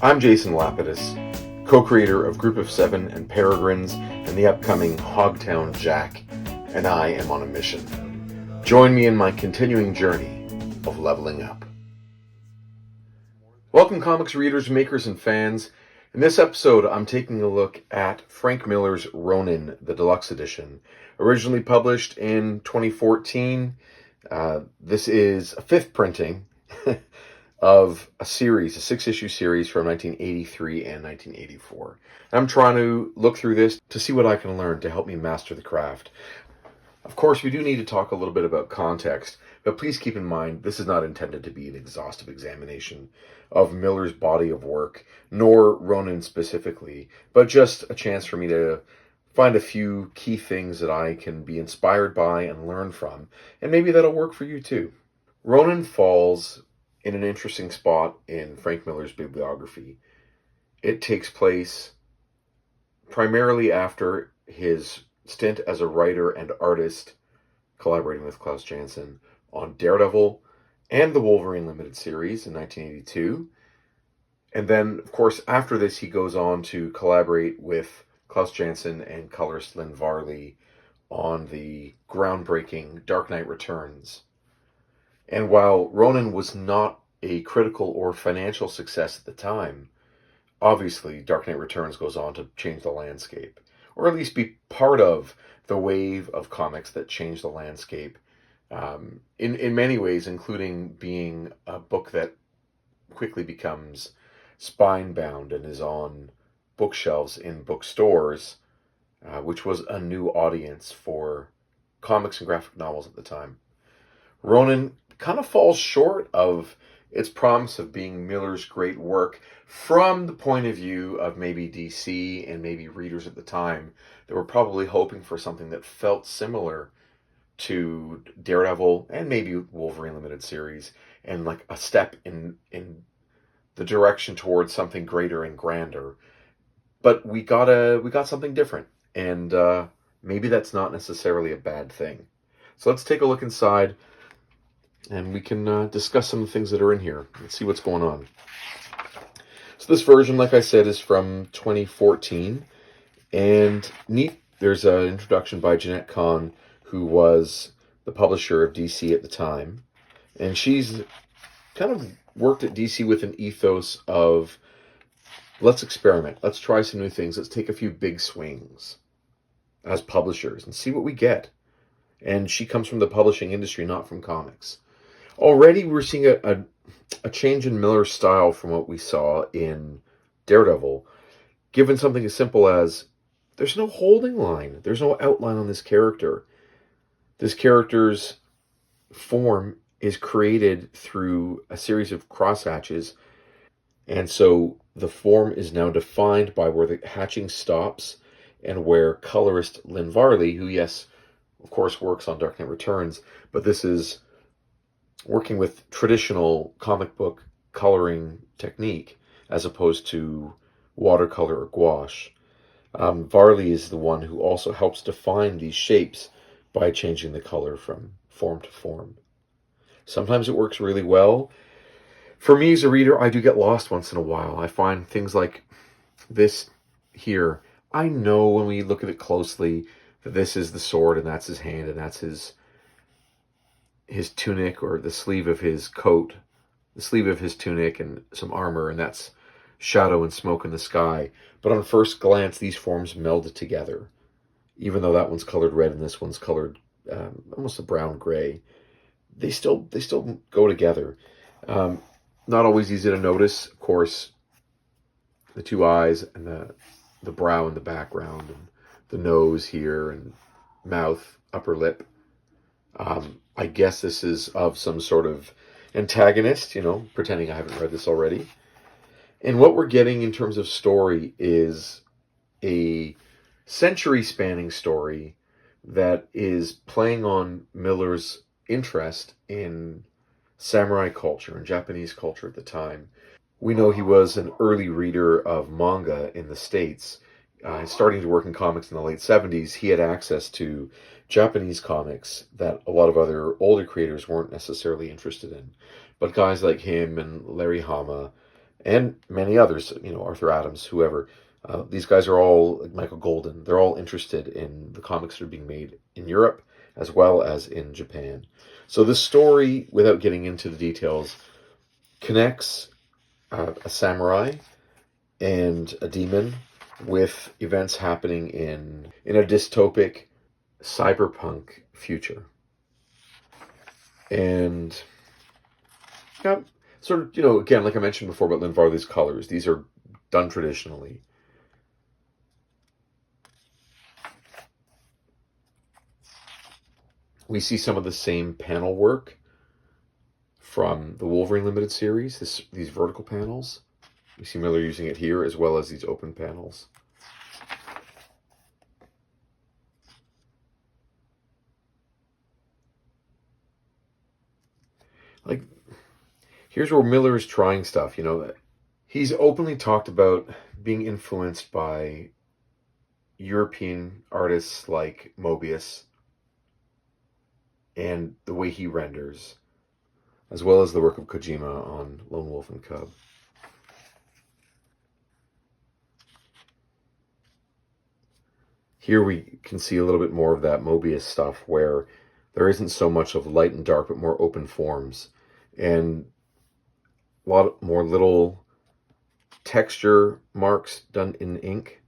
I'm Jason Lapidus, co-creator of Group of Seven and Peregrines and the upcoming HOGTOWN JACK, and I am on a mission. Join me in my continuing journey of leveling up. Welcome comics readers, makers, and fans. In this episode, I'm taking a look at Frank Miller's RONIN, the Deluxe Edition. Originally published in 2014, this is a fifth printing of a series, a six-issue series from 1983 and 1984. I'm trying to look through this to see what I can learn to help me master the craft. Of course, we do need to talk a little bit about context, but please keep in mind this is not intended to be an exhaustive examination of Miller's body of work, nor RONIN specifically, but just a chance for me to find a few key things that I can be inspired by and learn from, and maybe that'll work for you too. RONIN falls in an interesting spot in Frank Miller's bibliography. It takes place primarily after his stint as a writer and artist, collaborating with Klaus Janson on Daredevil and the Wolverine Limited series in 1982. And then, of course, after this, he goes on to collaborate with Klaus Janson and colorist Lynn Varley on the groundbreaking Dark Knight Returns. And while RONIN was not a critical or financial success at the time, obviously Dark Knight Returns goes on to change the landscape, or at least be part of the wave of comics that changed the landscape in many ways, including being a book that quickly becomes spine-bound and is on bookshelves in bookstores, which was a new audience for comics and graphic novels at the time. RONIN kind of falls short of its promise of being Miller's great work from the point of view of maybe DC and maybe readers at the time that were probably hoping for something that felt similar to Daredevil and maybe Wolverine Limited series, and like a step in the direction towards something greater and grander. But we got something different, and maybe that's not necessarily a bad thing. So let's take a look inside, and we can discuss some of the things that are in here. Let's see what's going on. So this version, like I said, is from 2014, and neat. There's an introduction by Jeanette Kahn, who was the publisher of DC at the time, and she's kind of worked at DC with an ethos of, let's experiment, let's try some new things, let's take a few big swings as publishers and see what we get. And she comes from the publishing industry, not from comics. Already we're seeing a change in Miller's style from what we saw in Daredevil, given something as simple as there's no holding line, there's no outline on this character. This character's form is created through a series of crosshatches, and so the form is now defined by where the hatching stops and where colorist Lynn Varley, who, yes, of course, works on Dark Knight Returns, but this is working with traditional comic book coloring technique as opposed to watercolor or gouache. Varley is the one who also helps define these shapes by changing the color from form to form. Sometimes it works really well. For me as a reader, I do get lost once in a while. I find things like this here. I know when we look at it closely that this is the sword and that's his hand and that's his tunic, or the sleeve of his coat, the sleeve of his tunic and some armor, and that's shadow and smoke in the sky. But on first glance, these forms meld together. Even though that one's colored red and this one's colored almost a brown gray, they still go together. Not always easy to notice, of course, the two eyes and the brow in the background, and the nose here, and mouth, upper lip. I guess this is of some sort of antagonist, pretending I haven't read this already. And what we're getting in terms of story is a century-spanning story that is playing on Miller's interest in samurai culture and Japanese culture at the time. We know he was an early reader of manga in the States. Starting to work in comics in the late 70s, he had access to Japanese comics that a lot of other older creators weren't necessarily interested in. But guys like him and Larry Hama and many others, Arthur Adams, whoever. These guys are all, like Michael Golden, they're all interested in the comics that are being made in Europe as well as in Japan. So this story, without getting into the details, connects a samurai and a demon with events happening in a dystopic cyberpunk future. And yeah, sort of, again, like I mentioned before about Lynn Varley's colors, these are done traditionally. We see some of the same panel work from the Wolverine Limited series, these vertical panels. We see Miller using it here as well as these open panels. Like, here's where Miller is trying stuff, He's openly talked about being influenced by European artists like Mobius and the way he renders, as well as the work of Kojima on Lone Wolf and Cub. Here we can see a little bit more of that Mobius stuff where there isn't so much of light and dark, but more open forms. And a lot more little texture marks done in ink.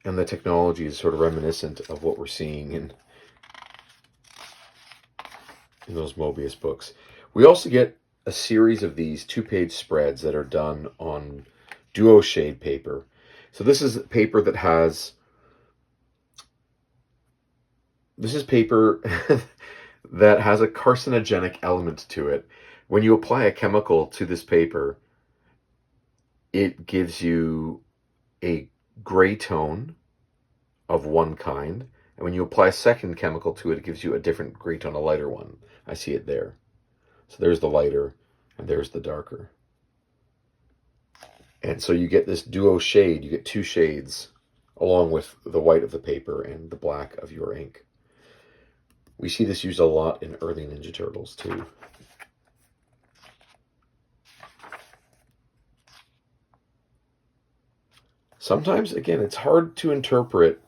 And the technology is sort of reminiscent of what we're seeing in those Mobius books. We also get a series of these 2-page spreads that are done on duo shade paper. So this is paper that has... This is paper that has a carcinogenic element to it. When you apply a chemical to this paper, it gives you a gray tone of one kind. And when you apply a second chemical to it, it gives you a different gray tone, a lighter one. I see it there. So there's the lighter, and there's the darker. And so you get this duo shade. You get 2 shades, along with the white of the paper and the black of your ink. We see this used a lot in early Ninja Turtles, too. Sometimes, again, it's hard to interpret,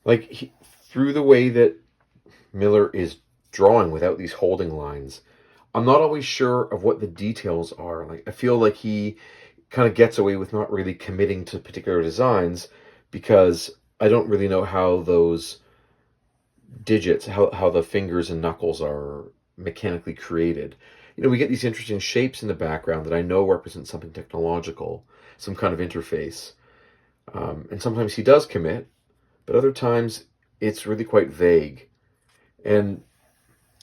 like, through the way that Miller is drawing without these holding lines. I'm not always sure of what the details are. Like, I feel like he kind of gets away with not really committing to particular designs because I don't really know how those digits, how the fingers and knuckles are mechanically created. We get these interesting shapes in the background that I know represent something technological, some kind of interface. And sometimes he does commit, but other times it's really quite vague. And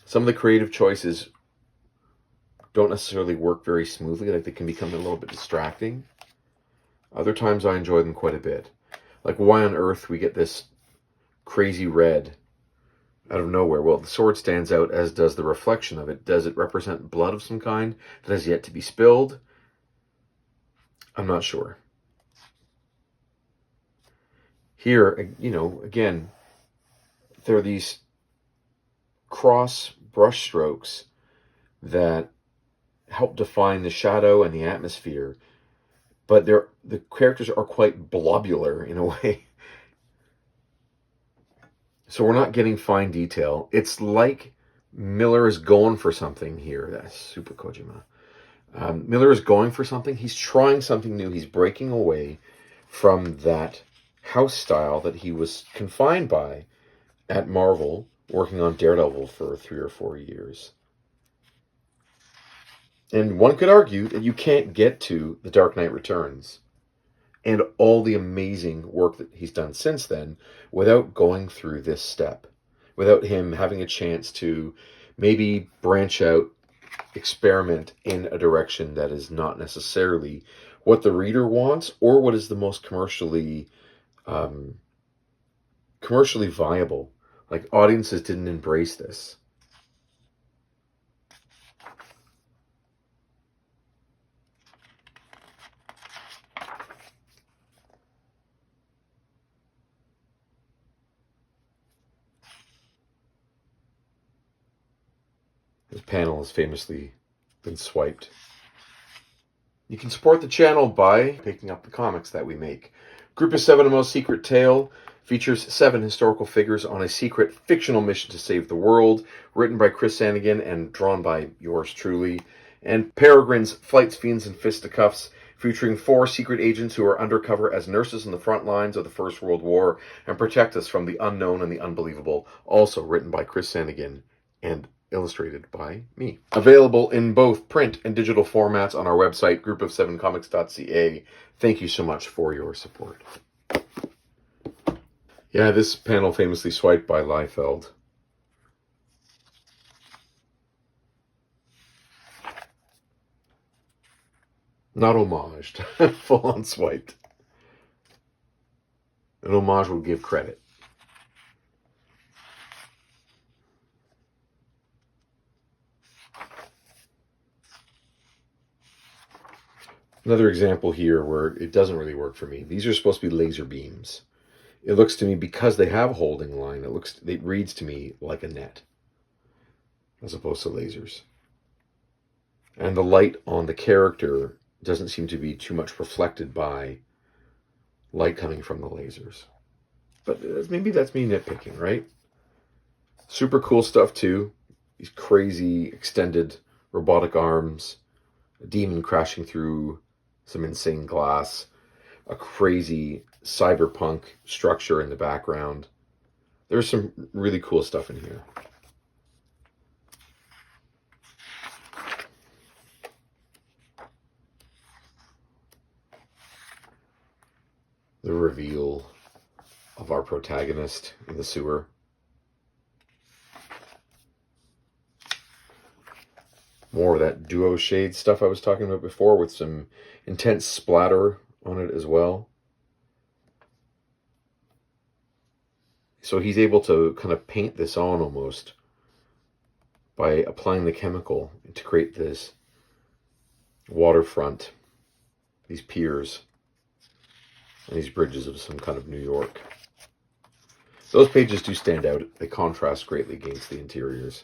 some of the creative choices don't necessarily work very smoothly, like they can become a little bit distracting. Other times I enjoy them quite a bit. Like, why on earth we get this crazy red out of nowhere? Well, the sword stands out, as does the reflection of it. Does it represent blood of some kind that has yet to be spilled? I'm not sure. Here, again, there are these cross brush strokes that help define the shadow and the atmosphere, but the characters are quite blobular in a way. So we're not getting fine detail. It's like Miller is going for something here. That's super Kojima. Miller is going for something. He's trying something new. He's breaking away from that house style that he was confined by at Marvel, working on Daredevil for 3 or 4 years. And one could argue that you can't get to The Dark Knight Returns and all the amazing work that he's done since then without going through this step, without him having a chance to maybe branch out, experiment in a direction that is not necessarily what the reader wants or what is the most commercially viable. Like, audiences didn't embrace this. This panel has famously been swiped. You can support the channel by picking up the comics that we make. Group of Seven, A Most Secret Tale features 7 historical figures on a secret fictional mission to save the world, written by Chris Sanigan and drawn by yours truly. And Peregrines, Flights, Fiends, and Fisticuffs, featuring 4 secret agents who are undercover as nurses on the front lines of the First World War and protect us from the unknown and the unbelievable, also written by Chris Sanigan and illustrated by me. Available in both print and digital formats on our website, groupofsevencomics.ca. Thank you so much for your support. Yeah, this panel famously swiped by Liefeld. Not homaged, full on swiped. An homage would give credit. Another example here where it doesn't really work for me. These are supposed to be laser beams. It looks to me, because they have a holding line, it reads to me like a net, as opposed to lasers. And the light on the character doesn't seem to be too much reflected by light coming from the lasers. But maybe that's me nitpicking, right? Super cool stuff too. These crazy extended robotic arms, a demon crashing through some insane glass, a crazy cyberpunk structure in the background. There's some really cool stuff in here. The reveal of our protagonist in the sewer. More of that duo shade stuff I was talking about before, with some intense splatter on it as well. So he's able to kind of paint this on almost by applying the chemical to create this waterfront, these piers, and these bridges of some kind of New York. Those pages do stand out. They contrast greatly against the interiors.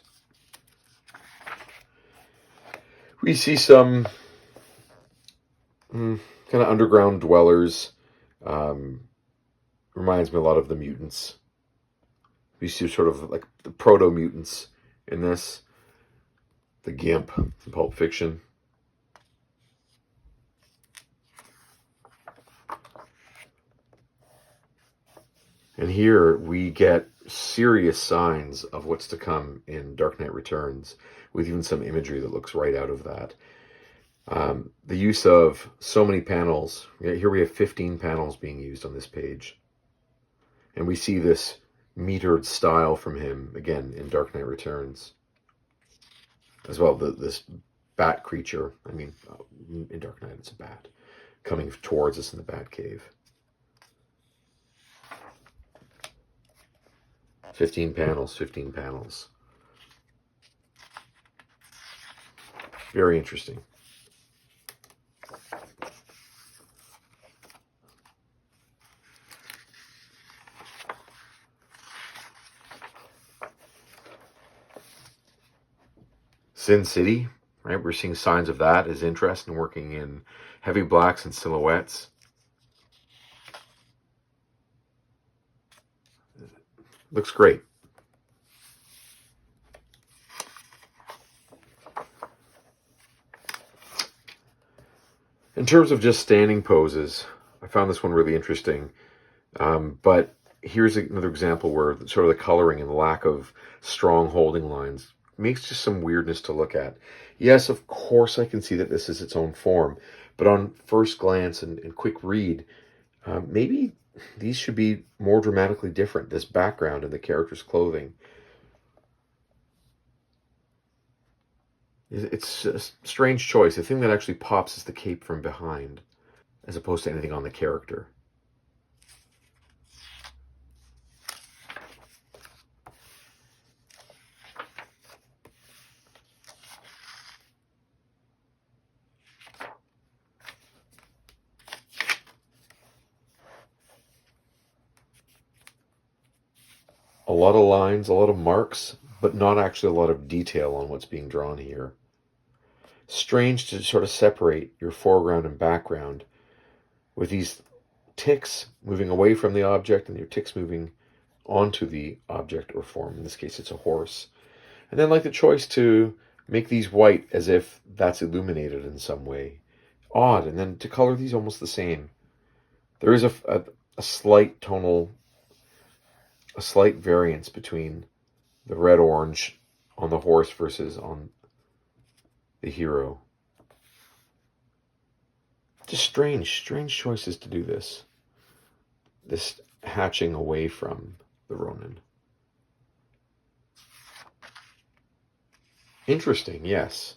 We see some kind of underground dwellers. Reminds me a lot of the mutants. We see sort of like the proto-mutants in this. The Gimp in Pulp Fiction. And here we get serious signs of what's to come in Dark Knight Returns, with even some imagery that looks right out of that. The use of so many panels. Here we have 15 panels being used on this page. And we see this metered style from him, again, in Dark Knight Returns. As well, this bat creature. I mean, in Dark Knight it's a bat, coming towards us in the bat cave. 15 panels, 15 panels. Very interesting. Sin City, right? We're seeing signs of that, his interest in working in heavy blacks and silhouettes. Looks great. In terms of just standing poses, I found this one really interesting. But here's another example where sort of the coloring and the lack of strong holding lines makes just some weirdness to look at. Yes, of course I can see that this is its own form, but on first glance and quick read, maybe these should be more dramatically different, this background and the character's clothing. It's a strange choice. The thing that actually pops is the cape from behind, as opposed to anything on the character. A lot of lines, a lot of marks, but not actually a lot of detail on what's being drawn here. strange to sort of separate your foreground and background with these ticks moving away from the object and your ticks moving onto the object or form. In this case, it's a horse. And then like the choice to make these white as if that's illuminated in some way. Odd. And then to color these almost the same. There is a slight tonal, a slight variance between the red-orange on the horse versus on the hero. Just strange choices to do this. This hatching away from the Ronin. Interesting, yes.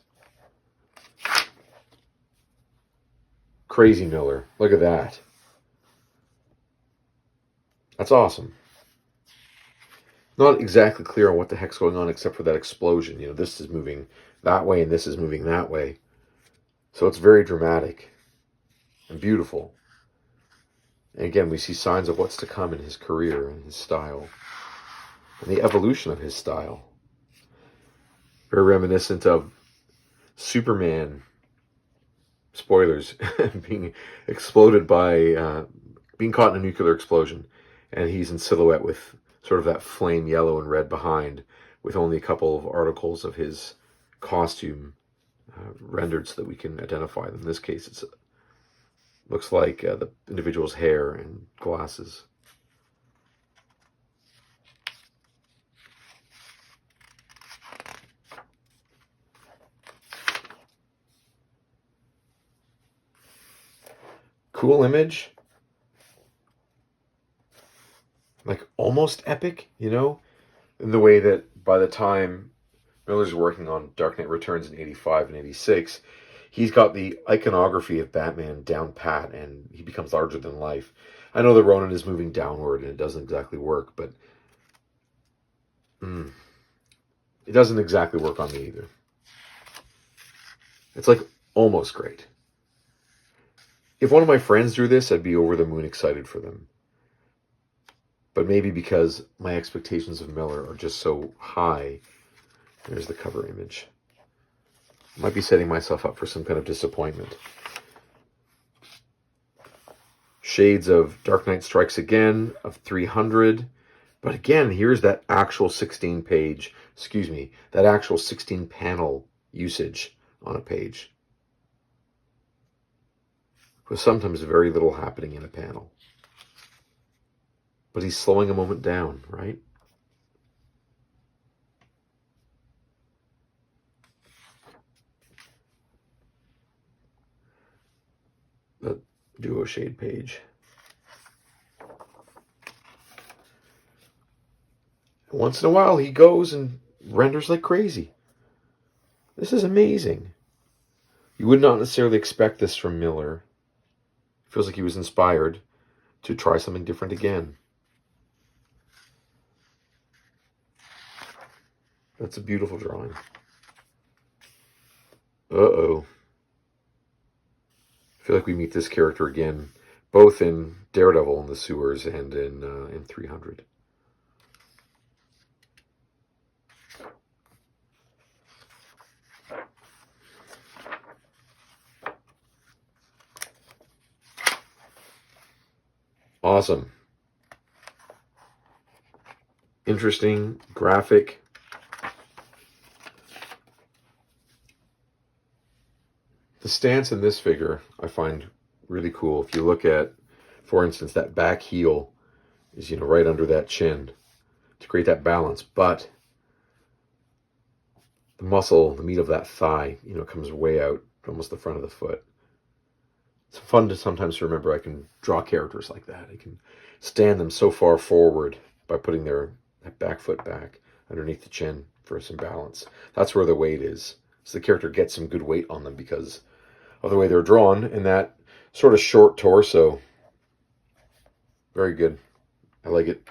Crazy Miller. Look at that. That's awesome. Not exactly clear on what the heck's going on except for that explosion. You know, this is moving that way and this is moving that way. So it's very dramatic and beautiful. And again, we see signs of what's to come in his career and his style. And the evolution of his style. Very reminiscent of Superman, spoilers, being exploded by, being caught in a nuclear explosion. And he's in silhouette with sort of that flame yellow and red behind, with only a couple of articles of his costume rendered so that we can identify them. In this case, it looks like the individual's hair and glasses. Cool image. Like almost epic, you know, in the way that by the time Miller's working on Dark Knight Returns in 85 and 86, he's got the iconography of Batman down pat and he becomes larger than life. I know the Ronin is moving downward and it doesn't exactly work, but it doesn't exactly work on me either. It's like almost great. If one of my friends drew this, I'd be over the moon excited for them. But maybe because my expectations of Miller are just so high. There's the cover image. I might be setting myself up for some kind of disappointment. Shades of Dark Knight Strikes Again of 300. But again, here's that actual 16-page, that actual 16-panel usage on a page. With sometimes very little happening in a panel. But he's slowing a moment down, right? The duo shade page. And once in a while, he goes and renders like crazy. This is amazing. You would not necessarily expect this from Miller. It feels like he was inspired to try something different again. That's a beautiful drawing. Uh-oh. I feel like we meet this character again, both in Daredevil in the sewers and in 300. Awesome. Interesting, graphic. The stance in this figure I find really cool. If you look at, for instance, that back heel is, right under that chin to create that balance. But the muscle, the meat of that thigh, comes way out, almost the front of the foot. It's fun to sometimes remember I can draw characters like that. I can stand them so far forward by putting that back foot back underneath the chin for some balance. That's where the weight is. So the character gets some good weight on them because of the way they're drawn and that sort of short torso. Very good. I like it.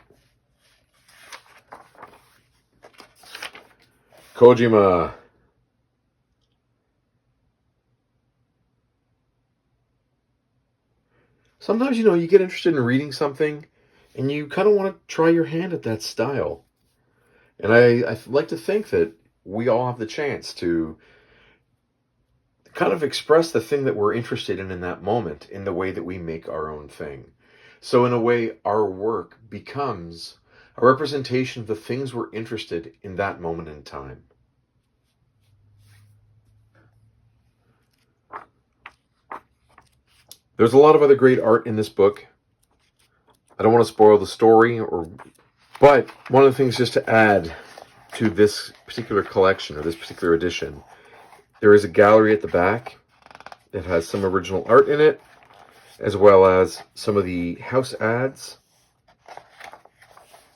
Kojima. Sometimes, you get interested in reading something and you kind of want to try your hand at that style. And I like to think that we all have the chance to kind of express the thing that we're interested in that moment in the way that we make our own thing. So in a way, our work becomes a representation of the things we're interested in that moment in time. There's a lot of other great art in this book. I don't want to spoil the story, but one of the things just to add to this particular collection or this particular edition, there is a gallery at the back that has some original art in it, as well as some of the house ads,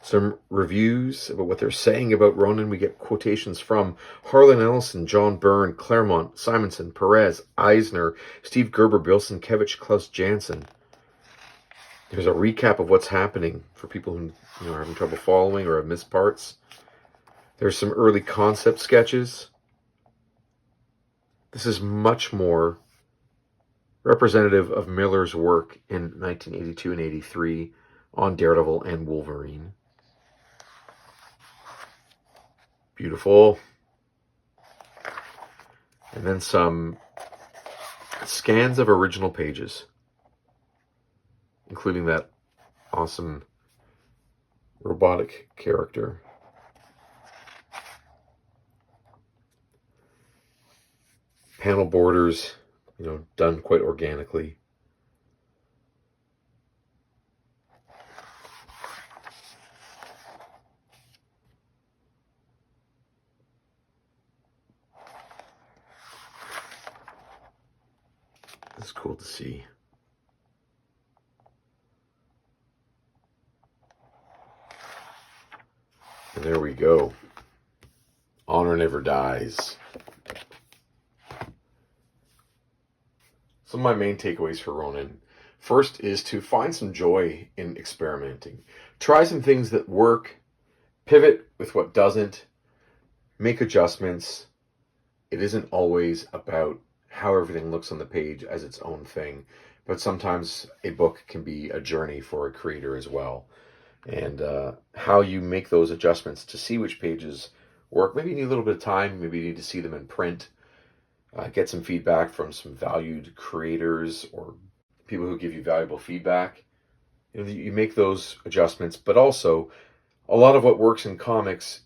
some reviews about what they're saying about Ronin. We get quotations from Harlan Ellison, John Byrne, Claremont, Simonson, Perez, Eisner, Steve Gerber, Bill Sienkiewicz, Klaus Janson. There's a recap of what's happening for people who are having trouble following or have missed parts. There's some early concept sketches. This is much more representative of Miller's work in 1982 and 83 on Daredevil and Wolverine. Beautiful. And then some scans of original pages, including that awesome robotic character. Panel borders, done quite organically. It's cool to see. And there we go. Honor never dies. Some of my main takeaways for Ronin. First is to find some joy in experimenting. Try some things that work, pivot with what doesn't, make adjustments. It isn't always about how everything looks on the page as its own thing, but sometimes a book can be a journey for a creator as well. And how you make those adjustments to see which pages work. Maybe you need a little bit of time. Maybe you need to see them in print. Get some feedback from some valued creators or people who give you valuable feedback. You make those adjustments, but also a lot of what works in comics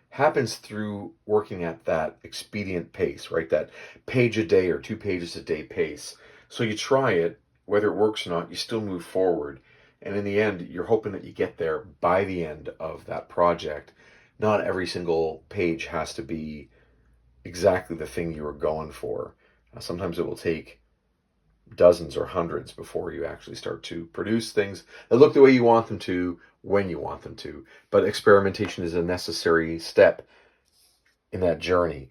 happens through working at that expedient pace, right? That page a day or 2 pages a day pace. So you try it, whether it works or not, you still move forward. And in the end, you're hoping that you get there by the end of that project. Not every single page has to be exactly the thing you were going for. Sometimes it will take dozens or hundreds before you actually start to produce things that look the way you want them to, when you want them to. But experimentation is a necessary step in that journey.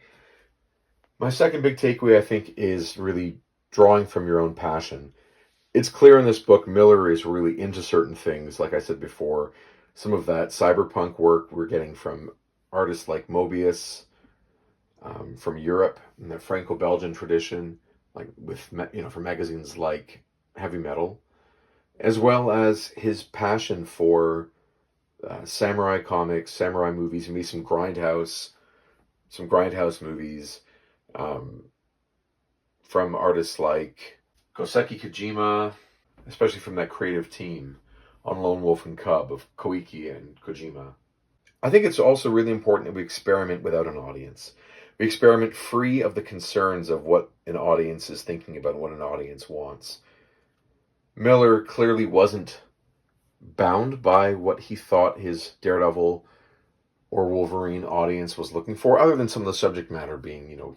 My second big takeaway, I think, is really drawing from your own passion. It's clear in this book, Miller is really into certain things. Like I said before, some of that cyberpunk work we're getting from artists like Mobius, from Europe, and the Franco-Belgian tradition, like with, for magazines like Heavy Metal, as well as his passion for samurai comics, samurai movies, maybe some grindhouse movies, from artists like Koseki Kojima, especially from that creative team on Lone Wolf and Cub of Koike and Kojima. I think it's also really important that we experiment without an audience. We experiment free of the concerns of what an audience is thinking about and what an audience wants. Miller clearly wasn't bound by what he thought his Daredevil or Wolverine audience was looking for, other than some of the subject matter being,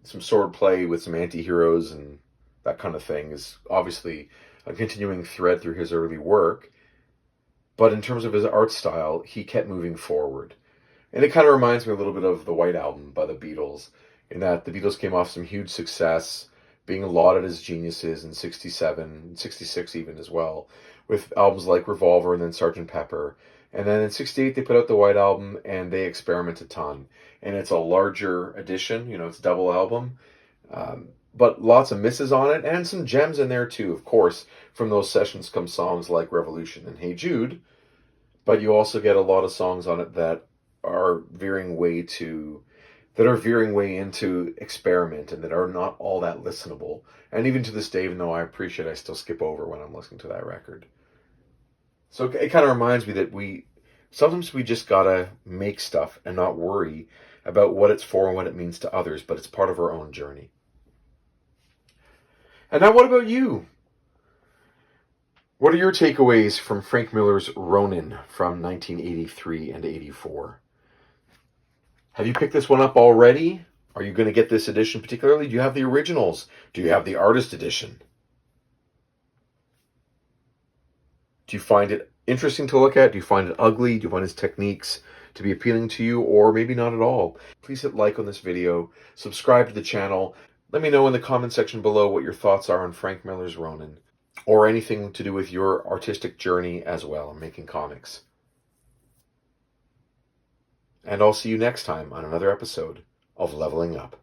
some swordplay with some anti-heroes and that kind of thing is obviously a continuing thread through his early work. But in terms of his art style, he kept moving forward. And it kind of reminds me a little bit of the White Album by the Beatles, in that the Beatles came off some huge success, being lauded as geniuses in 67, 66 even as well, with albums like Revolver and then Sgt. Pepper. And then in 68, they put out the White Album, and they experiment a ton. And it's a larger edition, it's a double album, but lots of misses on it, and some gems in there too. Of course, from those sessions come songs like Revolution and Hey Jude, but you also get a lot of songs on it that are veering way to that are veering way into experiment and that are not all that listenable. And even to this day, even though I appreciate, I still skip over when I'm listening to that record. So it kind of reminds me that sometimes we just gotta make stuff and not worry about what it's for and what it means to others, but it's part of our own journey. And now what about you? What are your takeaways from Frank Miller's Ronin from 1983 and 84? Have you picked this one up already? Are you going to get this edition particularly? Do you have the originals? Do you have the artist edition? Do you find it interesting to look at? Do you find it ugly? Do you find his techniques to be appealing to you, or maybe not at all? Please hit like on this video, subscribe to the channel. Let me know in the comment section below what your thoughts are on Frank Miller's Ronin, or anything to do with your artistic journey as well in making comics. And I'll see you next time on another episode of Leveling Up.